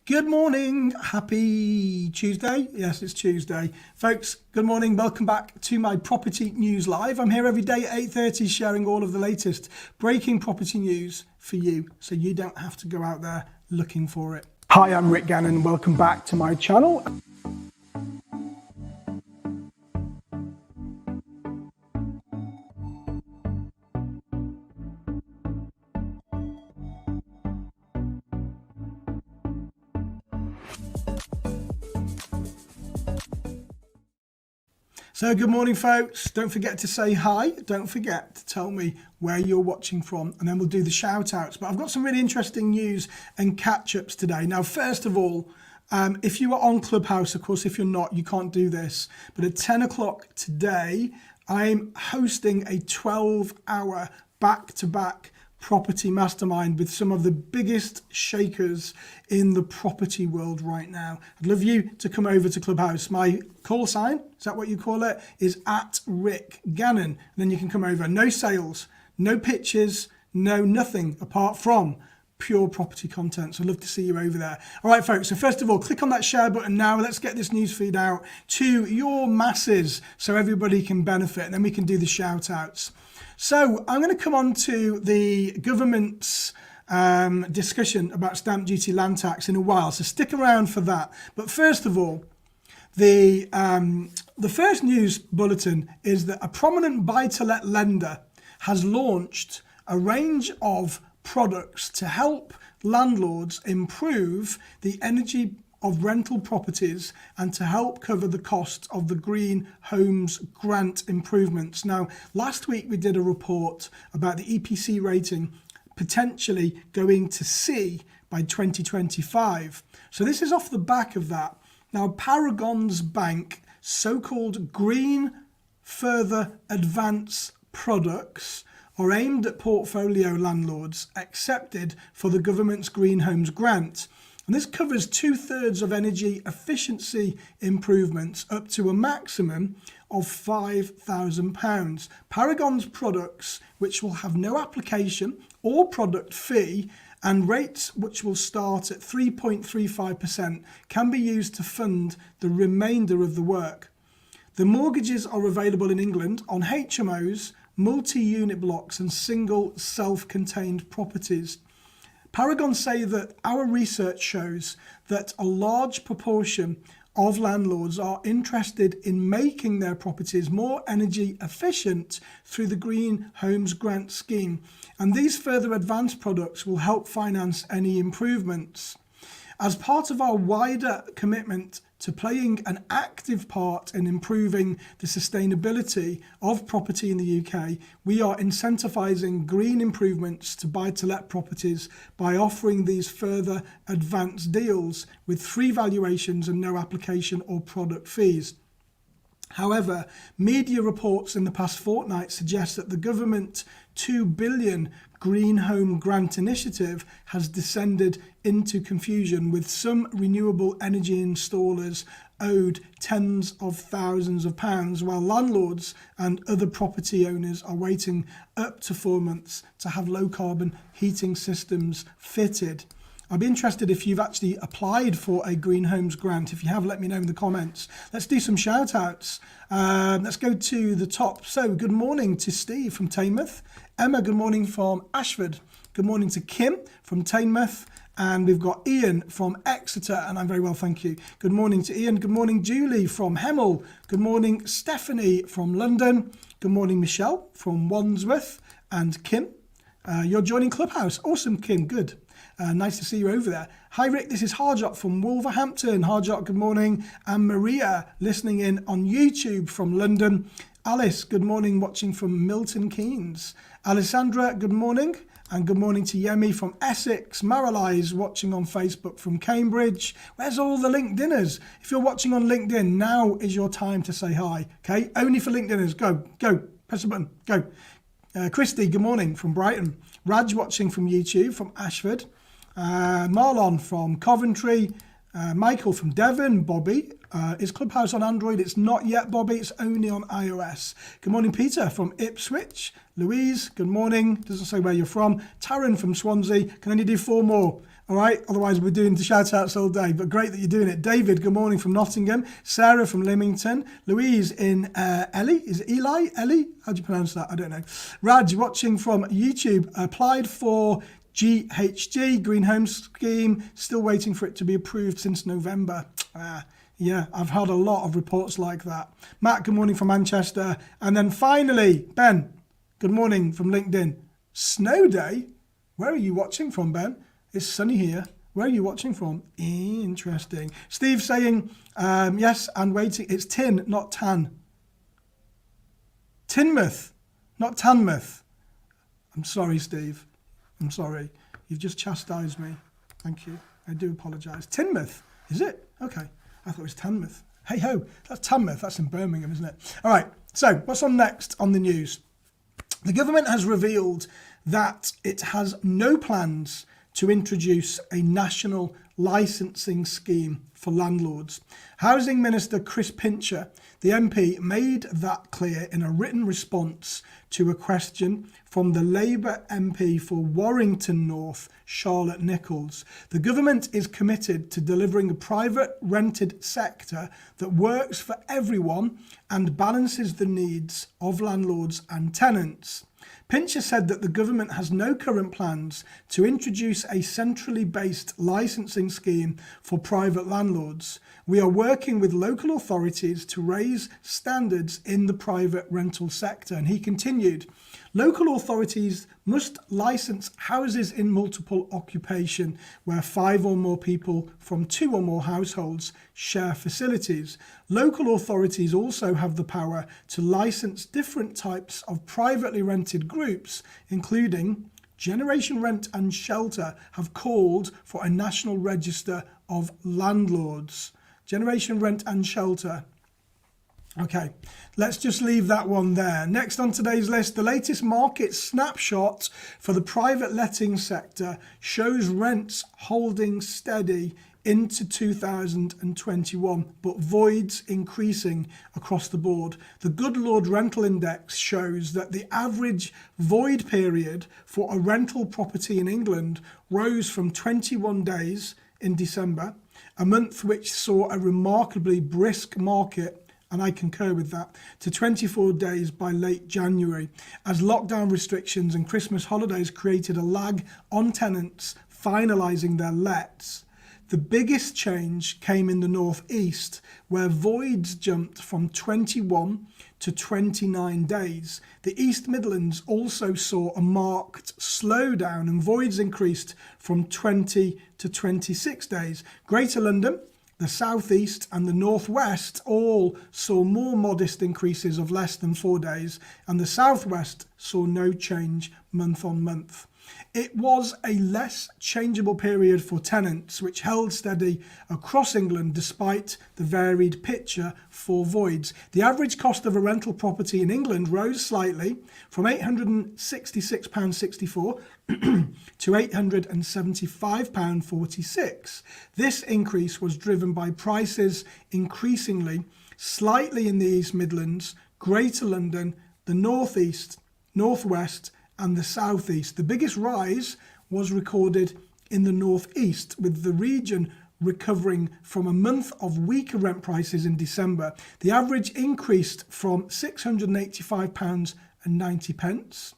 Good morning, happy Tuesday. Yes, it's Tuesday. Folks, good morning. Welcome back to my Property News Live. I'm here every day at 8:30 sharing all of the latest breaking property news for you so you don't have to go out there looking for it. Hi, I'm Rick Gannon. Welcome back to my channel. So good morning, folks. Don't forget to say hi. Don't forget to tell me where you're watching from, and then we'll do the shout outs. But I've got some really interesting news and catch ups today. Now, first of all, if you are on Clubhouse, of course, if you're not, you can't do this. But at 10 o'clock today, I'm hosting a 12-hour back-to-back property mastermind with some of the biggest shakers in the property world right now. I'd love you to come over to Clubhouse. My call sign, is that what you call it, is at Rick Gannon. And then you can come over. No sales, no pitches, no nothing apart from pure property content. So I'd love to see you over there. All right, folks. So first of all, click on that share button now. Let's get this news feed out to your masses so everybody can benefit. And then we can do the shout outs. So I'm going to come on to the government's discussion about stamp duty land tax in a while. So stick around for that. But first of all, the first news bulletin is that a prominent buy-to-let lender has launched a range of products to help landlords improve the energy of rental properties and to help cover the cost of the Green Homes Grant improvements. Now, last week we did a report about the EPC rating potentially going to C by 2025. So this is off the back of that. Now, Paragon's bank, so-called Green Further Advance products, are aimed at portfolio landlords accepted for the government's Green Homes Grant. And this covers 2/3 of energy efficiency improvements up to a maximum of £5,000. Paragon's products, which will have no application or product fee, and rates which will start at 3.35%, can be used to fund the remainder of the work. The mortgages are available in England on HMOs, multi-unit blocks and single self-contained properties. Paragon say that our research shows that a large proportion of landlords are interested in making their properties more energy efficient through the Green Homes Grant scheme, and these further advanced products will help finance any improvements. As part of our wider commitment to playing an active part in improving the sustainability of property in the UK, we are incentivising green improvements to buy-to-let properties by offering these further advanced deals with free valuations and no application or product fees. However, media reports in the past fortnight suggest that the government £2 billion Green Home Grant initiative has descended into confusion, with some renewable energy installers owed tens of thousands of pounds, while landlords and other property owners are waiting up to 4 months to have low carbon heating systems fitted. I'd be interested if you've actually applied for a Green Homes Grant. If you have, let me know in the comments. Let's do some shout outs. Let's go to the top. So good morning to Steve from Teignmouth. Emma, good morning from Ashford. Good morning to Kim from Teignmouth. And we've got Ian from Exeter, and I'm very well, thank you. Good morning to Ian. Good morning, Julie from Hemel. Good morning, Stephanie from London. Good morning, Michelle from Wandsworth. And Kim, you're joining Clubhouse. Awesome, Kim, good. Nice to see you over there. Hi, Rick. This is Harjot from Wolverhampton. Harjot, good morning. And Maria, listening in on YouTube from London. Alice, good morning, watching from Milton Keynes. Alessandra, good morning. And good morning to Yemi from Essex. Maralise, watching on Facebook from Cambridge. Where's all the LinkedIners? If you're watching on LinkedIn, now is your time to say hi. Okay, only for LinkedIners. Go, press the button, go. Christy, good morning from Brighton. Raj, watching from YouTube from Ashford. Marlon from Coventry, Michael from Devon, Bobby. Is Clubhouse on Android? It's not yet, Bobby. It's only on iOS. Good morning, Peter from Ipswich. Louise, good morning. Doesn't say where you're from. Taryn from Swansea. Can only do 4 more. All right, otherwise we're doing the shout outs all day, but great that you're doing it. David, good morning from Nottingham. Sarah from Lymington. Louise in Ellie, is it Eli? Ellie? How do you pronounce that? I don't know. Raj watching from YouTube, applied for GHG, Green Home Scheme, still waiting for it to be approved since November. Yeah, I've had a lot of reports like that. Matt, good morning from Manchester. And then finally, Ben, good morning from LinkedIn. Snow day? Where are you watching from, Ben? It's sunny here. Where are you watching from? Interesting. Steve saying, yes, and waiting. It's tin, not tan. Tinmouth, not Tanmouth. I'm sorry, Steve. I'm sorry. You've just chastised me. Thank you. I do apologise. Tinmouth, is it? Okay. I thought it was Tanmouth. Hey ho, that's Tanmouth. That's in Birmingham, isn't it? All right. So what's on next on the news? The government has revealed that it has no plans to introduce a national licensing scheme for landlords. Housing Minister Chris Pincher, the MP, made that clear in a written response to a question from the Labour MP for Warrington North, Charlotte Nichols. The government is committed to delivering a private rented sector that works for everyone and balances the needs of landlords and tenants. Pincher said that the government has no current plans to introduce a centrally based licensing scheme for private landlords. We are working with local authorities to raise standards in the private rental sector. And he continued, local authorities must license houses in multiple occupation where 5 or more people from 2 or more households share facilities. Local authorities also have the power to license different types of privately rented groups, including Generation Rent and Shelter have called for a national register of landlords. Generation Rent and Shelter. Okay, let's just leave that one there. Next on today's list, the latest market snapshot for the private letting sector shows rents holding steady into 2021, but voids increasing across the board. The Good Lord Rental Index shows that the average void period for a rental property in England rose from 21 days in December, a month which saw a remarkably brisk market, and I concur with that, to 24 days by late January, as lockdown restrictions and Christmas holidays created a lag on tenants finalising their lets. The biggest change came in the northeast, where voids jumped from 21 to 29 days. The East Midlands also saw a marked slowdown and voids increased from 20 to 26 days. Greater London, the southeast and the northwest all saw more modest increases of less than 4 days, and the southwest saw no change month on month. It was a less changeable period for tenants, which held steady across England despite the varied picture for voids. The average cost of a rental property in England rose slightly from £866.64 to £875.46. This increase was driven by prices increasingly slightly in the East Midlands, Greater London, the North East, North West and the South East. The biggest rise was recorded in the North East, with the region recovering from a month of weaker rent prices in December. The average increased from £685.90.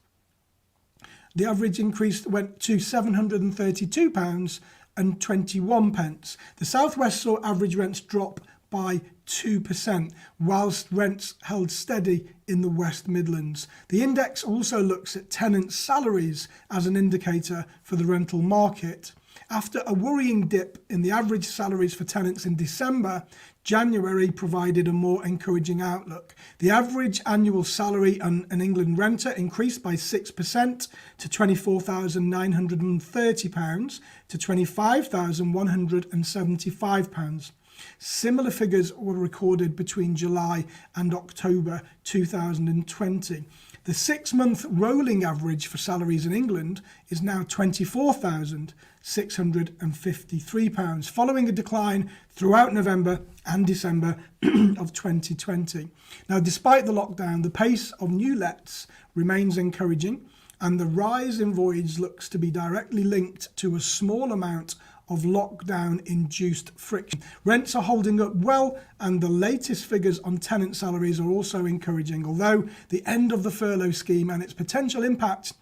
The average increase went to £732.21. The South West saw average rents drop by 2%, whilst rents held steady in the West Midlands. The index also looks at tenant salaries as an indicator for the rental market. After a worrying dip in the average salaries for tenants in December, January provided a more encouraging outlook. The average annual salary on an England renter increased by 6% to £24,930 to £25,175. Similar figures were recorded between July and October 2020. The 6-month rolling average for salaries in England is now £24,653, following a decline throughout November and December of 2020. Now, despite the lockdown, the pace of new lets remains encouraging, and the rise in voids looks to be directly linked to a small amount of lockdown-induced friction. Rents are holding up well, and the latest figures on tenant salaries are also encouraging, although the end of the furlough scheme and its potential impact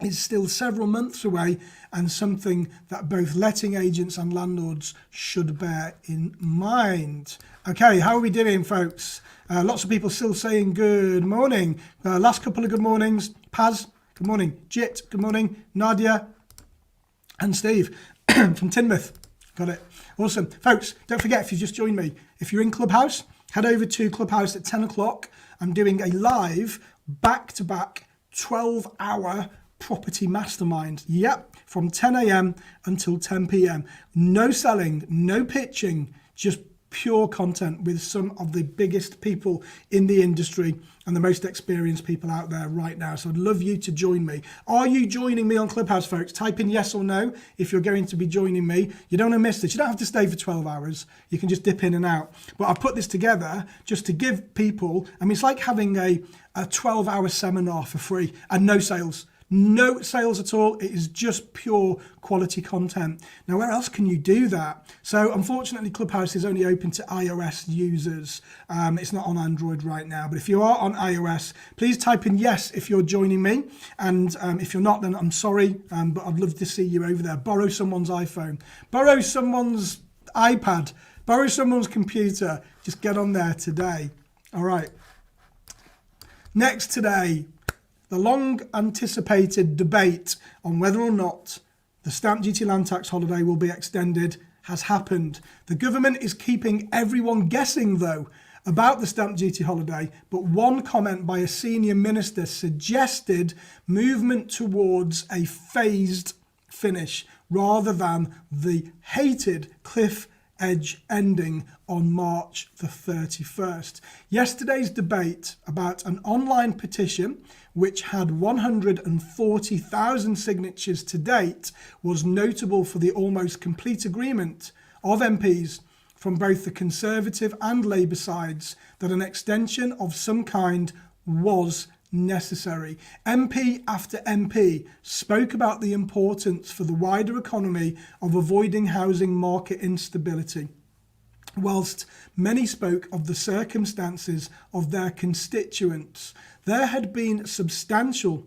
is still several months away, and something that both letting agents and landlords should bear in mind. Okay, how are we doing, folks? Lots of people still saying good morning. Last couple of good mornings. Paz, good morning. Jit, good morning. Nadia and Steve from Teignmouth. Got it. Awesome. Folks, don't forget, if you just joined me, if you're in Clubhouse, head over to Clubhouse at 10 o'clock. I'm doing a live back-to-back 12-hour property mastermind. Yep, from 10 a.m. until 10 p.m. No selling, no pitching, just pure content with some of the biggest people in the industry and the most experienced people out there right now. So I'd love you to join me. Are you joining me on Clubhouse, folks? Type in yes or no if you're going to be joining me. You don't want to miss this. You don't have to stay for 12 hours. You can just dip in and out. But I've put this together just to give people, I mean, it's like having a 12-hour seminar for free and no sales. No sales at all. It is just pure quality content. Now, where else can you do that? So unfortunately, Clubhouse is only open to iOS users. It's not on Android right now. But if you are on iOS, please type in yes if you're joining me. And if you're not, then I'm sorry. But I'd love to see you over there. Borrow someone's iPhone. Borrow someone's iPad. Borrow someone's computer. Just get on there today. All right. Next today, the long-anticipated debate on whether or not the stamp duty land tax holiday will be extended has happened. The government is keeping everyone guessing, though, about the stamp duty holiday, but one comment by a senior minister suggested movement towards a phased finish rather than the hated cliff edge ending on March the 31st. Yesterday's debate about an online petition which had 140,000 signatures to date was notable for the almost complete agreement of MPs from both the Conservative and Labour sides that an extension of some kind was necessary. MP after MP spoke about the importance for the wider economy of avoiding housing market instability, whilst many spoke of the circumstances of their constituents. There had been substantial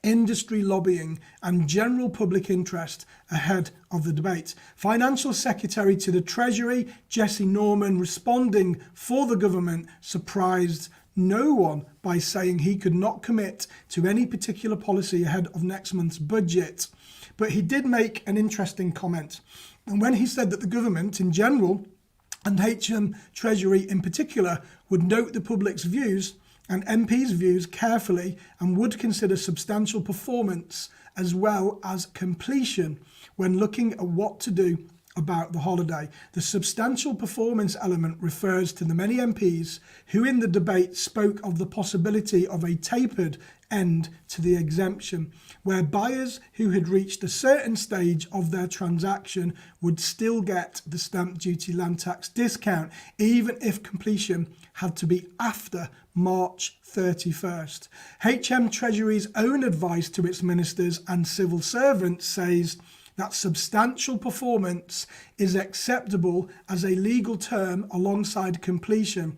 industry lobbying and general public interest ahead of the debate. Financial Secretary to the Treasury, Jesse Norman, responding for the government, surprised no one by saying he could not commit to any particular policy ahead of next month's budget. But he did make an interesting comment. And when he said that the government in general and HM Treasury in particular would note the public's views and MPs' views carefully and would consider substantial performance as well as completion when looking at what to do about the holiday. The substantial performance element refers to the many MPs who in the debate spoke of the possibility of a tapered end to the exemption, where buyers who had reached a certain stage of their transaction would still get the stamp duty land tax discount, even if completion had to be after March 31st. HM Treasury's own advice to its ministers and civil servants says that substantial performance is acceptable as a legal term alongside completion.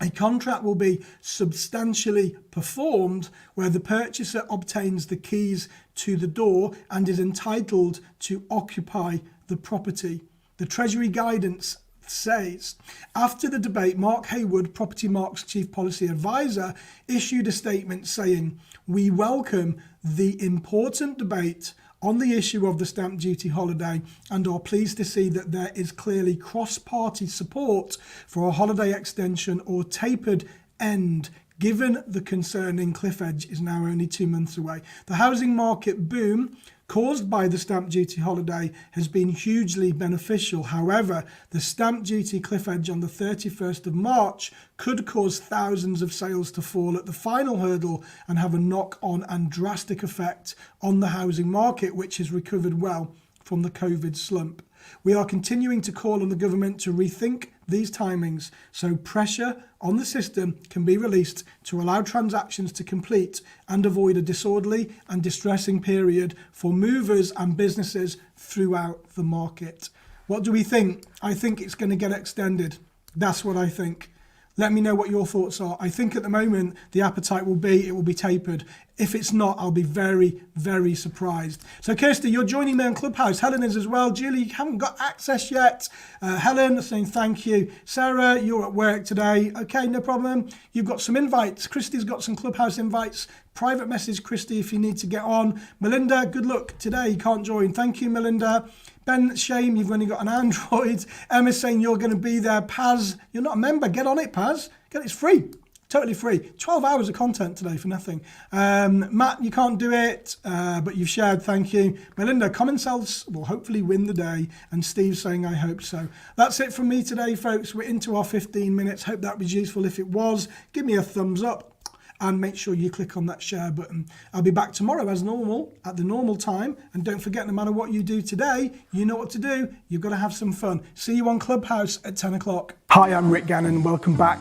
A contract will be substantially performed where the purchaser obtains the keys to the door and is entitled to occupy the property. The Treasury guidance says. After the debate, Mark Haywood, Property Mark's Chief Policy Advisor, issued a statement saying, "We welcome the important debate on the issue of the stamp duty holiday and are pleased to see that there is clearly cross-party support for a holiday extension or tapered end, given the concerning cliff edge is now only 2 months away. The housing market boom caused by the stamp duty holiday has been hugely beneficial. However, the stamp duty cliff edge on the 31st of March could cause thousands of sales to fall at the final hurdle and have a knock-on and drastic effect on the housing market, which has recovered well from the COVID slump. We are continuing to call on the government to rethink these timings so pressure on the system can be released to allow transactions to complete and avoid a disorderly and distressing period for movers and businesses throughout the market. What do we think? I think it's going to get extended. That's what I think. Let me know what your thoughts are. I think at the moment the appetite will be tapered. If it's not, I'll be very, very surprised. So Kirsty, you're joining me on Clubhouse. Helen is as well. Julie, you haven't got access yet. Helen saying thank you. Sarah, you're at work today. Okay, no problem. You've got some invites. Christy's got some Clubhouse invites. Private message Christy if you need to get on. Melinda, good luck today. You can't join. Thank you, Melinda. Ben, shame you've only got an Android. Emma's saying you're going to be there. Paz, you're not a member. Get on it, Paz. It's free. Totally free. 12 hours of content today for nothing. Matt, you can't do it, but you've shared. Thank you. Melinda, common sense will hopefully win the day. And Steve saying, I hope so. That's it from me today, folks. We're into our 15 minutes. Hope that was useful. If it was, give me a thumbs up. And make sure you click on that share button. I'll be back tomorrow as normal at the normal time. And don't forget, no matter what you do today, you know what to do. You've got to have some fun. See you on Clubhouse at 10 o'clock. Hi, I'm Rick Gannon. Welcome back